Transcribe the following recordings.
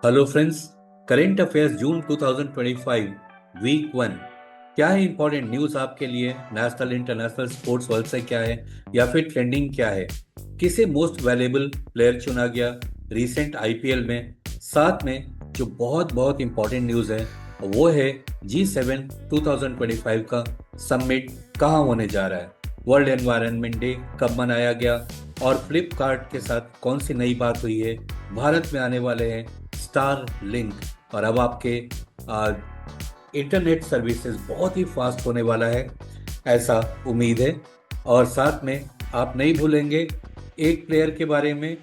Hello friends. Current affairs जून 2025 week 1। क्या है important news आपके लिए? नेशनल इंटरनेशनल स्पोर्ट्स वर्ल्ड से क्या है, या फिर ट्रेंडिंग क्या है? किसे मोस्ट वैल्यूएबल प्लेयर चुना गया रीसेंट आईपीएल में? साथ में जो बहुत बहुत इंपॉर्टेंट न्यूज़ है वो है G7 2025 का समिट कहाँ होने जा रहा है, वर्ल्ड एनवायरनमेंट डे कब मनाया गया, और फ्लिपकार्ट के साथ कौन सी नई बात हुई है, भारत में आने वाले हैं स्टार लिंक, और अब आपके इंटरनेट सर्विसेज बहुत ही फास्ट होने वाला है ऐसा उम्मीद है। और साथ में आप नहीं भूलेंगे एक प्लेयर के बारे में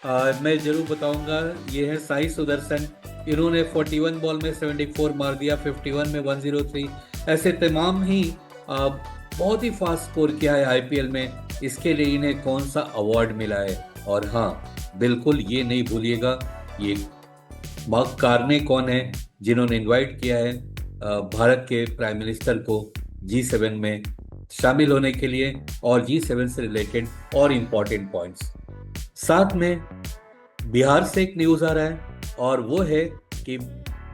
मैं जरूर बताऊंगा, ये है साई सुदर्शन। इन्होंने 41 बॉल में 74 मार दिया, 51 में 103, ऐसे तमाम ही बहुत ही फास्ट स्कोर किया है आईपीएल में। इसके लिए इन्हें कौन सा अवार्ड मिला है? और हाँ, बिल्कुल ये नहीं भूलिएगा, ये मार्क कार्ने कौन है जिन्होंने इनवाइट किया है भारत के प्राइम मिनिस्टर को G7 में शामिल होने के लिए, और G7 से रिलेटेड और इम्पोर्टेंट पॉइंट्स। साथ में बिहार से एक न्यूज़ आ रहा है, और वो है कि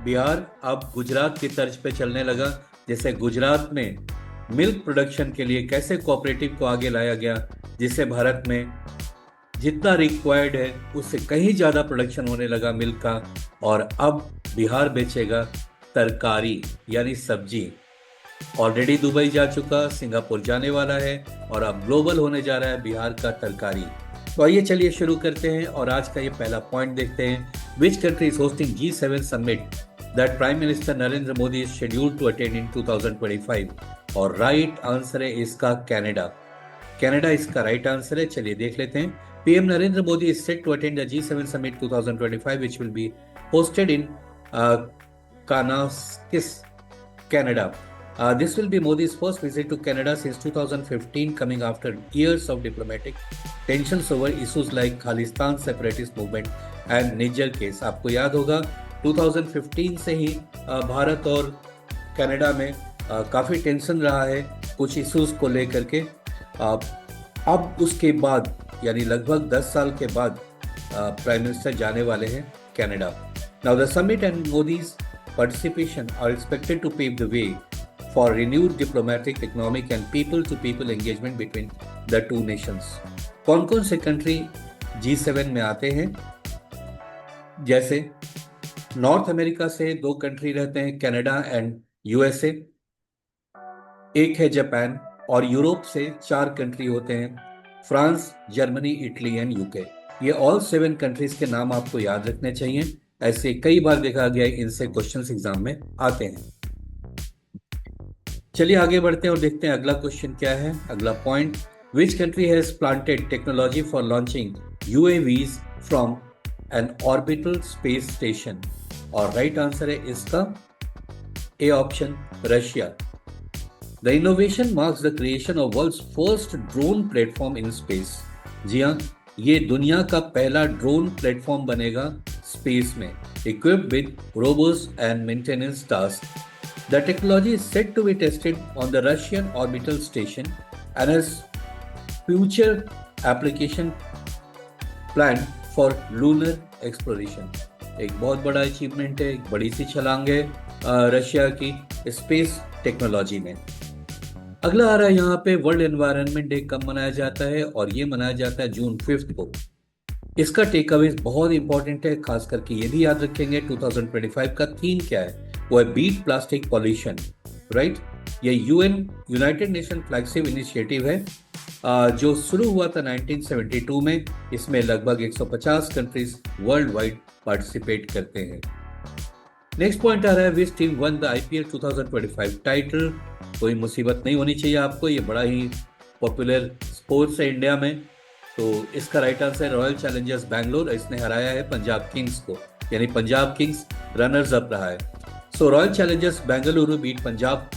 बिहार अब गुजरात की तर्ज पे चलने लगा। जैसे गुजरात में मिल्क प्रोडक्शन के लिए कैसे कोऑपरेटिव को आगे लाया गया, जिससे भारत में जितना रिक्वायर्ड है उससे कहीं ज़्यादा प्रोडक्शन होने लगा मिल्क का। और अब बिहार बेचेगा तरकारी यानी सब्जी। ऑलरेडी दुबई जा चुका, सिंगापुर जाने वाला है, और अब ग्लोबल होने जा रहा है बिहार का तरकारी। तो आइए चलिए शुरू करते हैं, और आज का ये पहला पॉइंट देखते हैं। Which country is hosting G7 summit that prime minister Narendra Modi is scheduled to attend in 2025? और राइट आंसर है इसका कनाडा। कनाडा इसका राइट आंसर है। चलिए देख लेते हैं। PM Narendra Modi is set to attend the G7 Summit 2025, which will be hosted in Kananaskis, Canada. This will be Modi's first visit to Canada since 2015, coming after years of diplomatic tensions over issues like Khalistan separatist movement and Niger case. आपको याद होगा 2015 से ही भारत और Canada में काफ़ी tension रहा है कुछ इश्यूज को लेकर के। अब उसके बाद यानी लगभग 10 साल के बाद प्राइम मिनिस्टर जाने वाले हैं Canada. Now the summit and Modi's participation are expected to pave the way for renewed diplomatic, economic and people to people engagement between the two nations. कौन कौन से कंट्री G7 में आते हैं? जैसे नॉर्थ अमेरिका से 2 कंट्री रहते हैं, कनाडा एंड यूएसए। एक है जापान। और यूरोप से 4 कंट्री होते हैं, France, Germany, Italy and UK. ये ऑल 7 कंट्रीज के नाम आपको याद रखने चाहिए, ऐसे कई बार देखा गया इनसे क्वेश्चंस एग्जाम में आते हैं। चलिए आगे बढ़ते हैं और देखते हैं अगला क्वेश्चन क्या है। अगला point, which country has planted technology for launching UAVs from N orbital space station? और राइट आंसर है इसका A option, Russia. The innovation marks the creation of world's first drone platform in space. जी हाँ, ये दुनिया का पहला drone platform बनेगा space में, equipped with robots and maintenance tasks. The technology is set to be tested on the Russian orbital station and has future application planned for lunar exploration. एक बहुत बड़ा अचीवमेंट है, एक बड़ी सी छलांग है रशिया की स्पेस टेक्नोलॉजी में। अगला आ रहा है यहाँ पे, वर्ल्ड एनवायरनमेंट डे कब मनाया जाता है? और ये मनाया जाता है जून 5 को। इसका टेक अवे बहुत इंपॉर्टेंट है, खास करके ये भी याद रखेंगे 2025 का थीम क्या है, वो है बीट प्लास्टिक पॉल्यूशन। राइट, ये यूनाइटेड नेशन फ्लैगशिप इनिशिएटिव है जो शुरू हुआ था 1972 में। इसमें लगभग 150 कंट्रीज वर्ल्ड वाइड पार्टिसिपेट करते हैं। नेक्स्ट पॉइंट आ रहा है, which team one the IPL 2025 title? कोई मुसीबत नहीं होनी चाहिए आपको, ये बड़ा ही पॉपुलर स्पोर्ट्स है इंडिया में। तो इसका right answer royal Challengers Bangalore. इसने हराया है पंजाब किंग्स को, यानी पंजाब किंग्स रनर्स अप रहा है। So Royal Challengers Bengaluru beat Punjab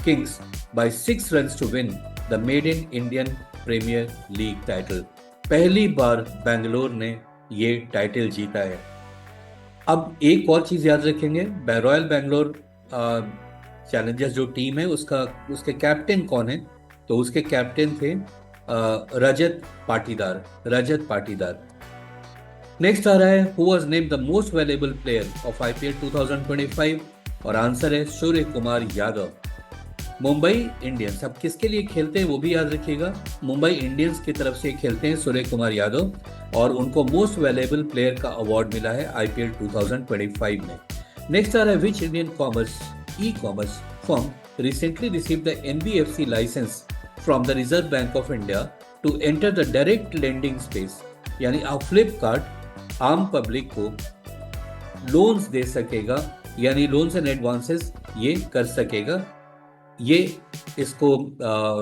Kings by 6 runs to win the maiden Indian Premier League title. पहली बार बेंगलोर ने ये टाइटल जीता है। अब एक और चीज याद रखेंगे, रॉयल बेंगलोर चैलेंजर्स जो टीम है उसके कैप्टन कौन है? तो उसके कैप्टन थे रजत पाटीदार। नेक्स्ट आ रहा है who was named the most valuable player of IPL 2025 और आंसर है सूर्य कुमार यादव। मुंबई इंडियंस अब किसके लिए खेलते हैं वो भी याद रखिएगा। मुंबई इंडियंस की तरफ से खेलते हैं सूर्य कुमार यादव और उनको मोस्ट वैल्यूएबल प्लेयर का अवार्ड मिला है आईपीएल 2025 में। नेक्स्ट आ रहा है which Indian e commerce firm recently received the NBFC licence from the Reserve Bank of India to enter the direct lending space, यानी अब फ्लिपकार्ट आम पब्लिक को लोन्स दे सकेगा, यानी लोन्स एंड एडवांसेस ये कर सकेगा। ये इसको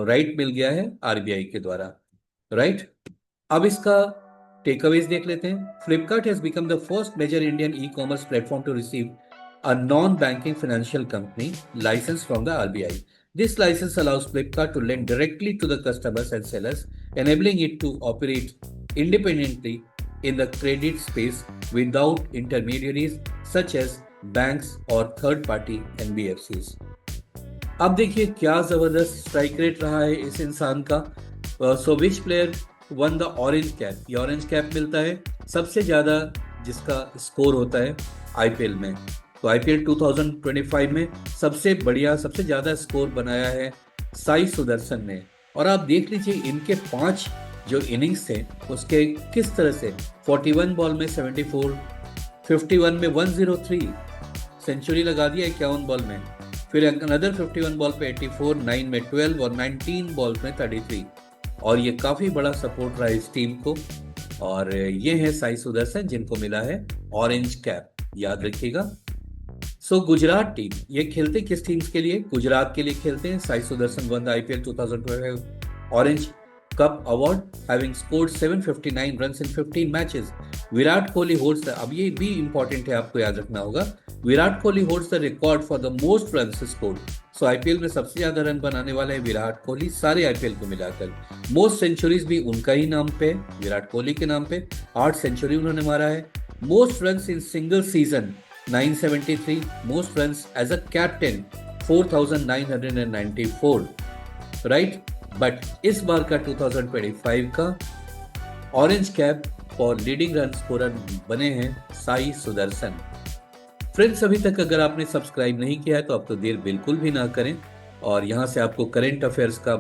राइट मिल गया है आरबीआई के द्वारा। राइट, अब इसका टेकअवेज देख लेते हैं। Flipkart has become the first major Indian e commerce platform to receive a non-banking financial company license from the RBI. This license allows Flipkart to lend directly to the customers and sellers, enabling it to operate independently in the credit space without intermediaries such as banks or third-party NBFCs. अब देखिए क्या जबरदस्त strike rate रहा है इस इंसान का। So which player won the orange cap? ये ऑरेंज कैप मिलता है सबसे ज्यादा जिसका स्कोर होता है आईपीएल में। तो आईपीएल 2025 में सबसे बढ़िया सबसे ज्यादा स्कोर बनाया है साई सुदर्शन ने। और आप देख लीजिए इनके 5 जो इनिंग्स थे उसके किस तरह से 41 बॉल में 74, 51 में 103 सेंचुरी लगा दिया 51 बॉल में, फिर अनदर 51 बॉल पे 84, 9 में 12 और 19 बॉल में 33। और ये काफी बड़ा सपोर्ट रहा इस टीम को। और ये है साई सुदर्शन जिनको मिला है ऑरेंज कैप, याद रखिएगा। सो गुजरात टीम ये खेलते किस टीम्स के लिए? गुजरात के लिए खेलते हैं। Sai Sudarshan one the IPL 2025 orange cup award having scored 759 runs in 15 matches. Virat Kohli holds the, अब ये भी इंपॉर्टेंट है आपको याद रखना होगा, Virat Kohli holds the record for the most runs scored. So IPL में सबसे ज्यादा रन बनाने वाले हैं विराट कोहली सारे आईपीएल को मिलाकर। मोस्ट सेंचुरीज भी उनका ही नाम पे, विराट कोहली के नाम पे 8 सेंचुरी उन्होंने मारा है। Most runs in single season 973, most runs as a captain 4994। Right, but इस बार का 2025 का orange cap for leading run scorer बने हैं साई सुदर्शन। फ्रेंड्स, अभी तक अगर आपने सब्सक्राइब नहीं किया है तो आप तो देर बिल्कुल भी ना करें। और यहाँ से आपको करंट अफेयर्स का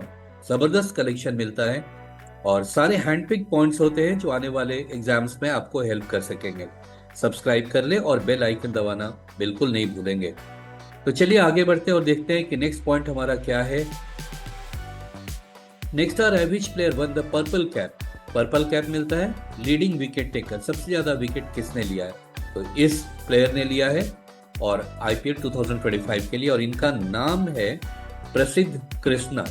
जबरदस्त कलेक्शन मिलता है और सारे हैंडपिक पॉइंट्स होते हैं जो आने वाले एग्जाम्स में आपको हेल्प कर सकेंगे। सब्सक्राइब कर ले और बेल आइकन दबाना बिल्कुल नहीं भूलेंगे। तो चलिए आगे बढ़ते हैं और देखते हैं कि नेक्स्ट पॉइंट हमारा क्या है। Next are which player won the purple cap? Purple cap मिलता है लीडिंग विकेट टेकर, सबसे ज्यादा विकेट किसने लिया है? तो इस प्लेयर ने लिया है और आईपीएल 2025 के लिए, और इनका नाम है प्रसिद्ध कृष्णा।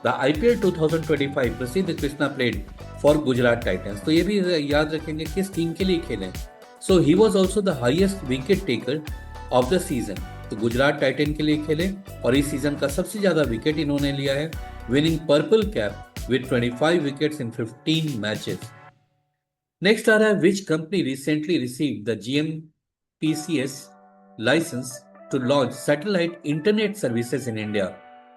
द आईपीएल 2025 प्रसिद्ध Krishna played for Gujarat Titans. तो ये भी याद रखेंगे किस टीम के लिए खेले। So he was also the highest wicket taker of the season. तो गुजरात टाइटन के लिए खेले और इस सीजन का सबसे ज्यादा विकेट इन्होंने लिया है, winning purple cap with 25 wickets in 15 matches. Next आ रहा है which company recently received the GMPCS licence to launch satellite internet services in India.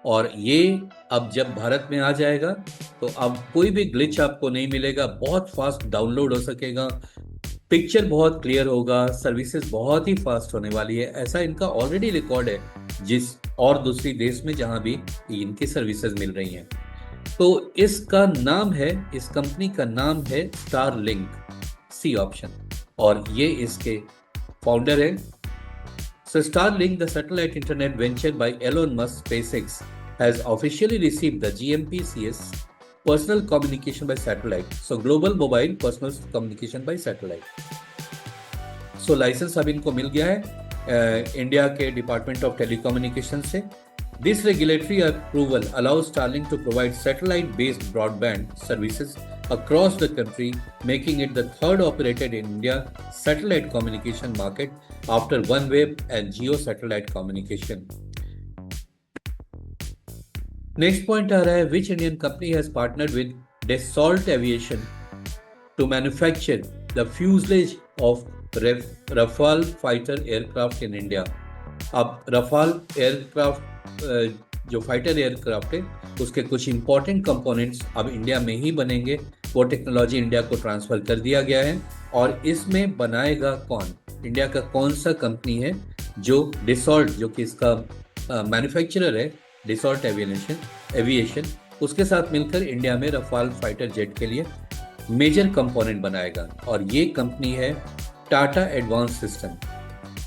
और ये अब जब भारत में आ जाएगा तो अब कोई भी ग्लिच आपको नहीं मिलेगा, बहुत फास्ट डाउनलोड हो सकेगा, पिक्चर बहुत क्लियर होगा, सर्विसेज बहुत ही फास्ट होने वाली है। ऐसा इनका ऑलरेडी रिकॉर्ड है जिस और दूसरी देश में जहां भी इनकी सर्विसेज मिल रही हैं। तो इसका नाम है, इस कंपनी का नाम है स्टारलिंक, सी ऑप्शन, और ये इसके फाउंडर है। So Starlink, the satellite internet venture by Elon Musk SpaceX, has officially received the GMPCS personal communication by satellite. So global mobile personal communication by satellite. So licence अब इनको मिल गया है India के डिपार्टमेंट ऑफ टेलीकम्युनिकेशन से। This regulatory approval allows Starlink to provide satellite-based broadband services across the country, making it the third operator in India satellite communication market after OneWeb and Geo satellite communication. Next point आ रहा है which Indian company has partnered with Dassault Aviation to manufacture the fuselage of Rafale fighter aircraft in India. अब Rafale aircraft जो fighter aircraft है उसके कुछ important components अब India में ही बनेंगे, वो टेक्नोलॉजी इंडिया को ट्रांसफर कर दिया गया है। और इसमें बनाएगा कौन, इंडिया का कौन सा कंपनी है जो डिसॉल्ट, जो कि इसका मैन्युफैक्चरर है डिसॉल्ट एविएशन, उसके साथ मिलकर इंडिया में रफाल फाइटर जेट के लिए मेजर कंपोनेंट बनाएगा। और ये कंपनी है Tata advance system.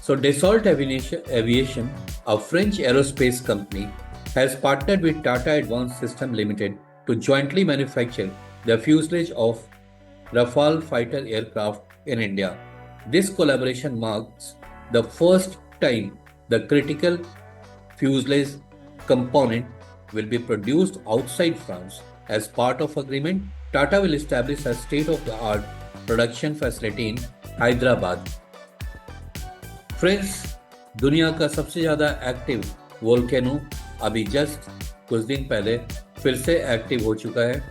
So Dassault aviation, a French aerospace company, has partnered with Tata Advanced Systems Limited to jointly manufacture the fuselage of Rafale fighter aircraft in India. This collaboration marks the first time the critical fuselage component will be produced outside France. As part of agreement, Tata will establish a state-of-the-art production facility in Hyderabad. Friends, दुनिया का सबसे ज़्यादा active volcano अभी just कुछ दिन पहले फिर से एक्टिव हो चुका है।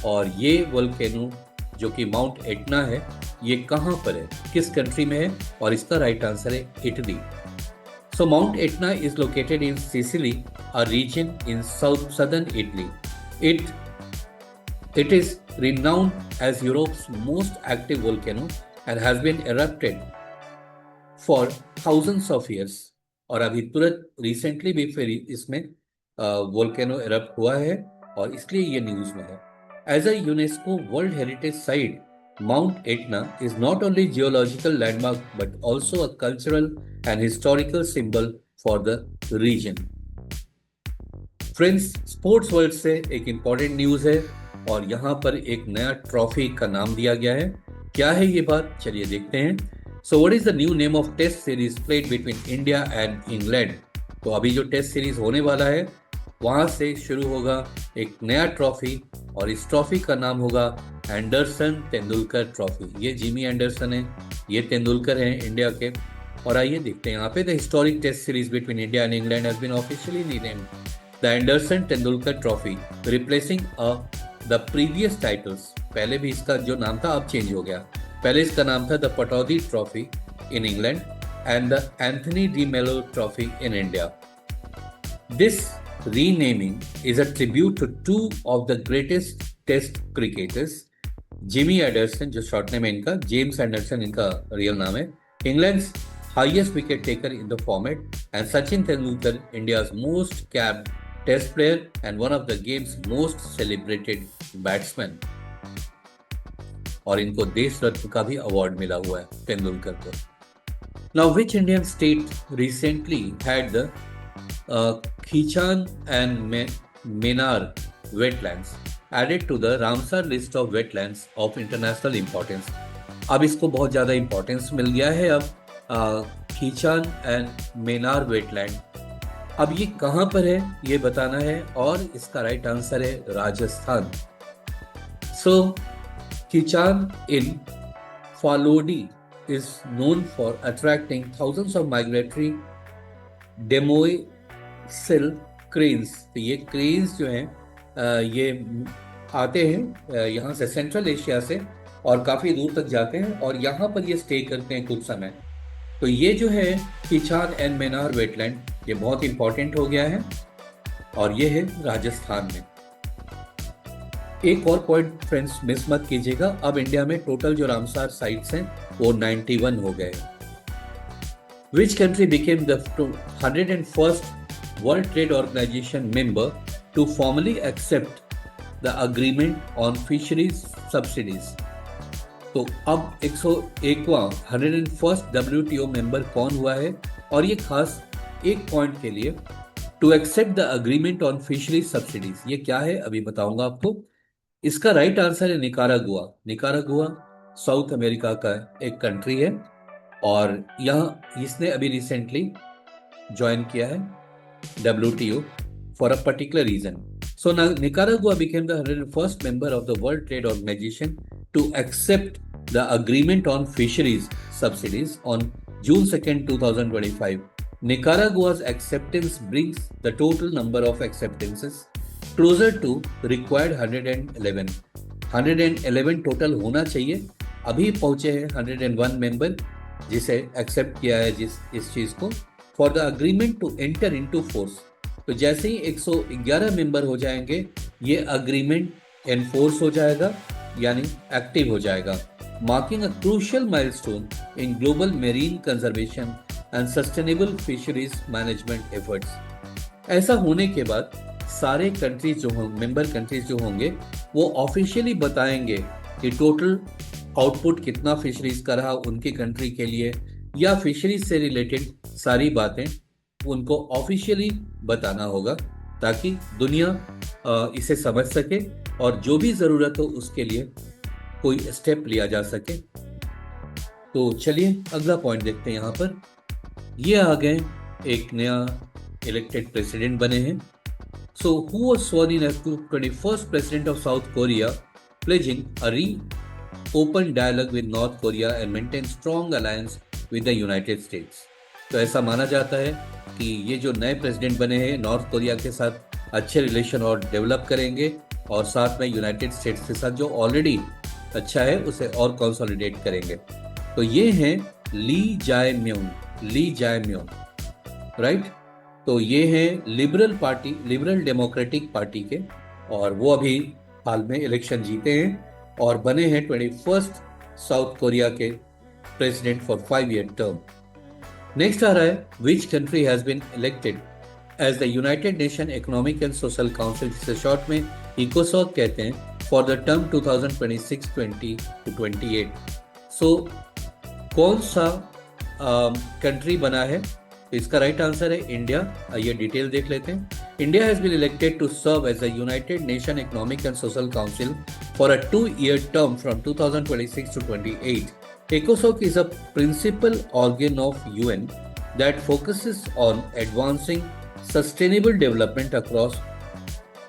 और ये वोल्केनो जो कि माउंट एटना है, ये कहाँ पर है, किस कंट्री में है, और इसका राइट आंसर है Italy. So Mount Etna is located in Sicily, a region in southern Italy. It is renowned as Europe's most active volcano and has been erupted for thousands of years. और अभी तुरंत recently भी फिर इसमें volcano erupt हुआ है और इसलिए ये न्यूज में है। As a UNESCO world heritage site, mount Etna is not only geological landmark but also a cultural and historical symbol for the region. Friends, sports world से एक इंपॉर्टेंट न्यूज है और यहाँ पर एक नया ट्रॉफी का नाम दिया गया है। क्या है ये बात, चलिए देखते हैं। So what is the new name of test series played between India and England? तो अभी जो टेस्ट सीरीज होने वाला है वहां से शुरू होगा एक नया ट्रॉफी और इस ट्रॉफी का नाम होगा एंडरसन तेंदुलकर ट्रॉफी। ये जिमी एंडरसन है, ये तेंदुलकर हैं इंडिया के। और आइए देखते हैं यहाँ पे, the historic test series between India and England has been officially renamed the Anderson Tendulkar trophy, replacing the previous titles. पहले भी इसका जो नाम था अब चेंज हो गया। पहले इसका नाम था the Pataudi Trophy in England and the Anthony De Mello Trophy in India. This renaming is a tribute to two of the greatest test cricketers, Jimmy Anderson जो शॉर्ट नेम है इनका, जेम्स एंडरसन इनका रियल नाम है, England's highest wicket taker in the format, and Sachin Tendulkar India's most capped test player and one of the game's most celebrated batsman. और इनको देश रत्न का भी अवार्ड मिला हुआ है तेंदुलकर को। Now which Indian state recently had the Khichan and Menar wetlands added to the Ramsar list of wetlands of international importance. अब इसको बहुत ज़्यादा इंपॉर्टेंस मिल गया है अब खीचान एंड मेनार वेटलैंड। अब ये कहाँ पर है ये बताना है और इसका राइट आंसर है राजस्थान। सो Kichan in Falodi is known for attracting thousands of migratory demoiselle cranes। तो ये cranes जो हैं ये आते हैं यहाँ से सेंट्रल एशिया से और काफ़ी दूर तक जाते हैं और यहाँ पर ये स्टे करते हैं कुछ समय। तो ये जो है किचान एंड मेनार वेटलैंड, ये बहुत इंपॉर्टेंट हो गया है और ये है राजस्थान में। एक और पॉइंट फ्रेंड्स मिस मत कीजिएगा, अब इंडिया में टोटल जो रामसार साइट्स हैं वो 91 हो गए। Which country became the 101st world trade organisation member to formally accept the agreement on fisheries subsidies. तो अब 101वां 101st WTO मेंबर कौन हुआ है, और ये खास एक पॉइंट के लिए, to accept the agreement on fisheries subsidies. ये क्या है अभी बताऊंगा आपको। इसका राइट आंसर है निकारागुआ। निकारागुआ साउथ अमेरिका का एक कंट्री है और यहाँ इसने अभी रिसेंटली ज्वाइन किया है WTO for a particular region. So Nicaragua became the 101st member of the World Trade Organization to accept the agreement on fisheries subsidies on June 2nd, 2025. Nicaragua's acceptance brings the total number of acceptances closer to required 111. 111 total होना चाहिए, अभी पहुंचे हैं 101 member जिसे accept किया है इस चीज को for the agreement to enter into force. तो जैसे ही 111 मेंबर हो जाएंगे ये अग्रीमेंट एनफोर्स हो जाएगा, यानी एक्टिव हो जाएगा, marking a crucial milestone in global marine conservation and sustainable fisheries management efforts. ऐसा होने के बाद सारे कंट्रीज जो हों, मेंबर कंट्रीज जो होंगे, वो ऑफिशियली बताएंगे कि टोटल आउटपुट कितना फिशरीज का रहा उनकी कंट्री के लिए, या फिशरीज से रिलेटेड सारी बातें उनको ऑफिशियली बताना होगा, ताकि दुनिया इसे समझ सके और जो भी ज़रूरत हो उसके लिए कोई स्टेप लिया जा सके। तो चलिए अगला पॉइंट देखते हैं। यहाँ पर ये आ गए, एक नया इलेक्टेड प्रेसिडेंट बने हैं। So, who was sworn in as the 21st president of South Korea, pledging a open dialogue with North Korea and maintain strong alliance with the United States। तो ऐसा माना जाता है कि ये जो नए प्रेसिडेंट बने हैं नॉर्थ कोरिया के साथ अच्छे रिलेशन और डेवलप करेंगे, और साथ में यूनाइटेड स्टेट्स के साथ जो ऑलरेडी अच्छा है उसे और कंसोलिडेट करेंगे। तो ये हैं ली जाए म्योन, राइट। तो ये हैं लिबरल डेमोक्रेटिक पार्टी के, और वो अभी हाल में इलेक्शन जीते हैं और बने हैं 21st साउथ कोरिया के president for 5-year term. Next आ रहा है, which country has been elected as the United Nation Economic and Social Council, जिसे शॉर्ट में इकोसॉक कहते हैं, for the term 2026-20 to 28। So कौन सा कंट्री बना है? इसका राइट आंसर है इंडिया। आइए डिटेल देख लेते हैं। India has been elected to serve as the United Nation Economic and Social council for a 2-year term from 2026 to 28। ECOSOC is a principal organ of UN that focuses on advancing sustainable development across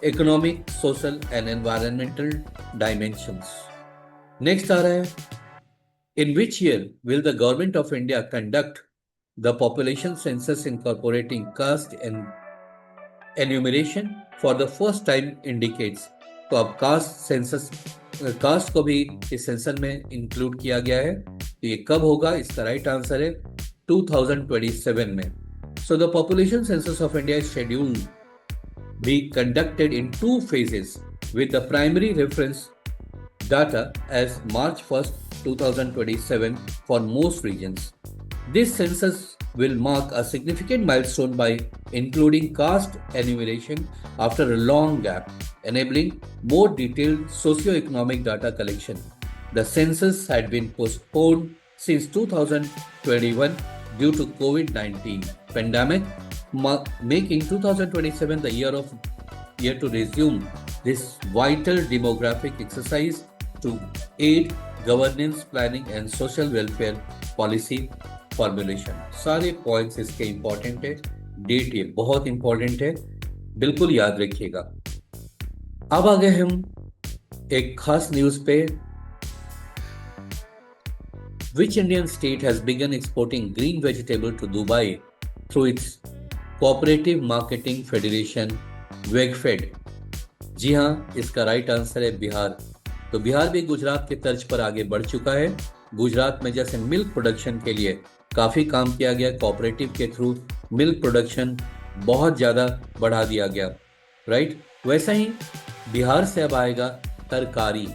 economic, social and environmental dimensions। Next आ रहा है, in which year will the government of India conduct the population census incorporating caste and enumeration for the first time indicates। तो अब cast को भी इस census में include किया गया है। तो ये कब होगा? इसका राइट आंसर है 2027 में। So the population census of India is scheduled be conducted in 2 phases with the primary reference data as March 1st, 2027 for most regions। This census will mark a significant milestone by including caste enumeration after a long gap, enabling more detailed socio-economic data collection। The census had been postponed since 2021 due to COVID-19 pandemic, making 2027 the year to resume this vital demographic exercise to aid governance, planning and social welfare policy formulation. सारे points इसके important है, date ये बहुत important है, बिल्कुल याद रखिएगा। अब आ गए हम एक खास न्यूज पे। Which Indian state has began exporting green vegetable to Dubai through its cooperative marketing federation VEGFED? जी हाँ, इसका राइट आंसर है बिहार। तो बिहार भी गुजरात के तर्ज पर आगे बढ़ चुका है। गुजरात में जैसे मिल्क प्रोडक्शन के लिए काफ़ी काम किया गया, कोऑपरेटिव के थ्रू मिल्क प्रोडक्शन बहुत ज़्यादा बढ़ा दिया गया, राइट। वैसा ही बिहार से अब आएगा तरकारी।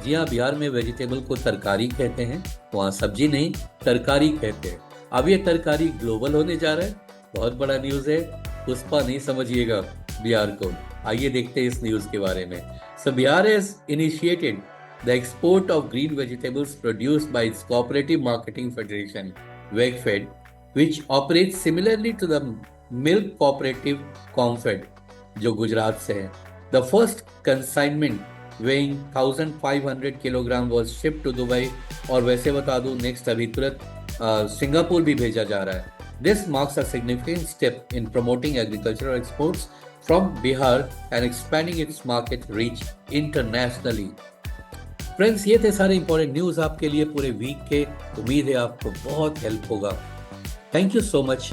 जी हाँ, बिहार में वेजिटेबल को तरकारी कहते हैं, वहाँ सब्जी नहीं तरकारी कहते हैं। अब ये तरकारी ग्लोबल होने जा रहा है, बहुत बड़ा न्यूज़ है। पुष्पा नहीं समझिएगा बिहार को। आइए देखते हैं इस न्यूज़ के बारे में। So Bihar has initiated the export of green vegetables produced by its cooperative marketing federation WEGFED, which operates similarly to the milk cooperative COMFED जो गुजरात से है। The first consignment weighing 1500 kilogram was shipped to Dubai, और वैसे बता दूं next अभी तुरंत Singapore भी भेजा जा रहा है। This marks a significant step in promoting agricultural exports from Bihar and expanding its market reach internationally। Friends, ये थे सारे इंपॉर्टेंट न्यूज़ आपके लिए पूरे वीक के। उम्मीद है आपको बहुत हेल्प होगा। Thank you so much.